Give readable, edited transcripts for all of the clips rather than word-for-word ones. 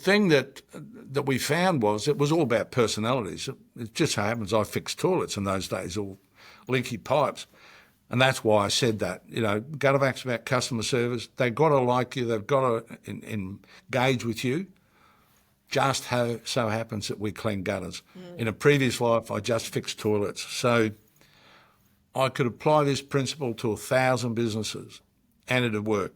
thing that we found was it was all about personalities. It just so happens I fixed toilets in those days, all leaky pipes. And that's why I said that. Gutter-Vac's about customer service. They've got to like you. They've got to engage with you. Just how so happens that we clean gutters. In a previous life, I just fixed toilets. So I could apply this principle to 1,000 businesses and it'd work.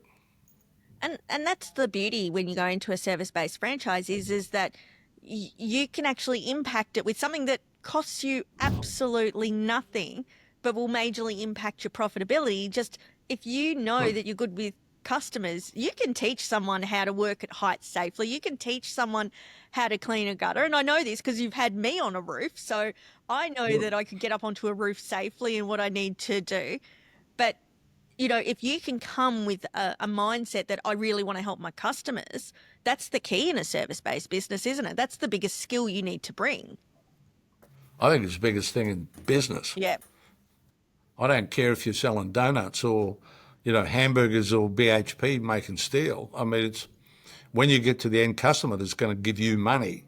And that's the beauty when you go into a service-based franchise is that you can actually impact it with something that costs you absolutely nothing, but will majorly impact your profitability. Just if you know that you're good with customers, you can teach someone how to work at heights safely. You can teach someone how to clean a gutter. And I know this because you've had me on a roof. So I know that I could get up onto a roof safely and what I need to do. But if you can come with a mindset that I really want to help my customers, that's the key in a service-based business, isn't it? That's the biggest skill you need to bring. I think it's the biggest thing in business. Yeah. I don't care if you're selling donuts or, hamburgers or BHP making steel. I mean, it's when you get to the end customer that's going to give you money,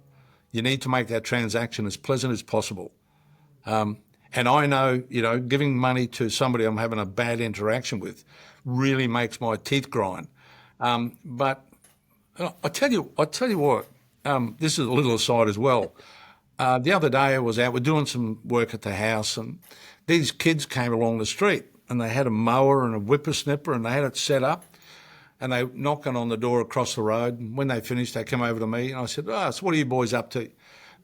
you need to make that transaction as pleasant as possible. And I know, giving money to somebody I'm having a bad interaction with really makes my teeth grind. But I tell you what, this is a little aside as well. The other day I was out, we're doing some work at the house, and these kids came along the street and they had a mower and a whippersnipper and they had it set up and they knocking on the door across the road. And when they finished, they came over to me and I said, so what are you boys up to?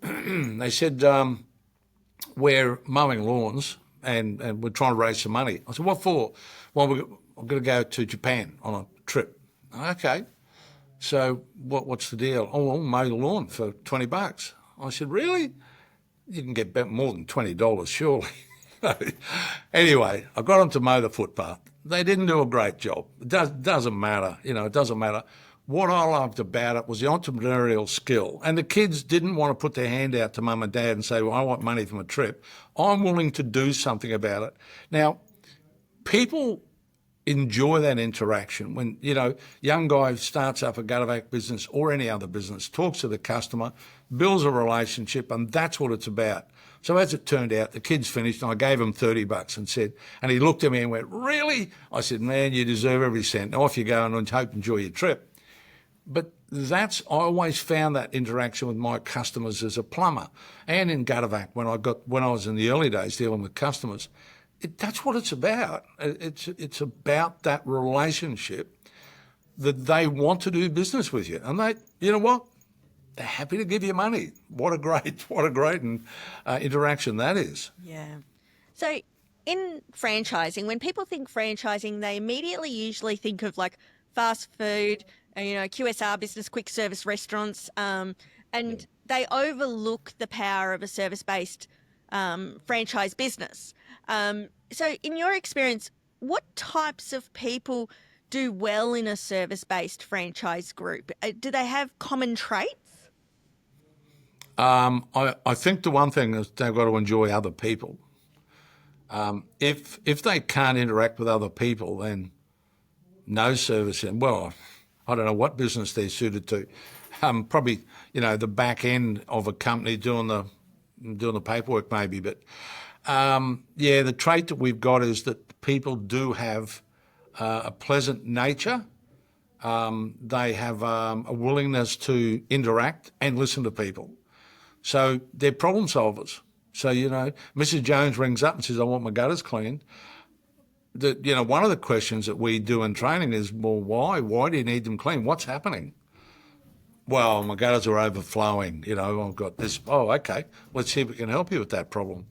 They said, we're mowing lawns and we're trying to raise some money. I said, what for? Well, I'm going to go to Japan on a trip. Okay. So what's the deal? Oh, I'll mow the lawn for $20. I said, really? You can get more than $20, surely. Anyway, I got them to mow the footpath. They didn't do a great job. It doesn't matter. It doesn't matter. What I loved about it was the entrepreneurial skill. And the kids didn't want to put their hand out to mum and dad and say, well, I want money from a trip. I'm willing to do something about it. Now, people enjoy that interaction. When, young guy starts up a Gutter-Vac business or any other business, talks to the customer, builds a relationship, and that's what it's about. So as it turned out, the kids finished and I gave him $30 and said, and he looked at me and went, really? I said, man, you deserve every cent. Now off you go and hope enjoy your trip. But I always found that interaction with my customers as a plumber and in Gutter-Vac when I was in the early days dealing with customers. That's what it's about. It's about that relationship that they want to do business with you. And you know what? They're happy to give you money. What a great interaction that is. Yeah. So in franchising, when people think franchising, they immediately usually think of like fast food, QSR business, quick service restaurants, and they overlook the power of a service-based franchise business. So in your experience, what types of people do well in a service-based franchise group? Do they have common traits? I think the one thing is they've got to enjoy other people. If they can't interact with other people, then no service. Well, I don't know what business they're suited to. Probably, the back end of a company doing the paperwork maybe. But the trait that we've got is that people do have a pleasant nature. They have a willingness to interact and listen to people. So they're problem solvers. So, Mrs. Jones rings up and says, I want my gutters cleaned. One of the questions that we do in training is, well, why? Why do you need them cleaned? What's happening? Well, my gutters are overflowing. I've got this. Oh, okay. Let's see if we can help you with that problem.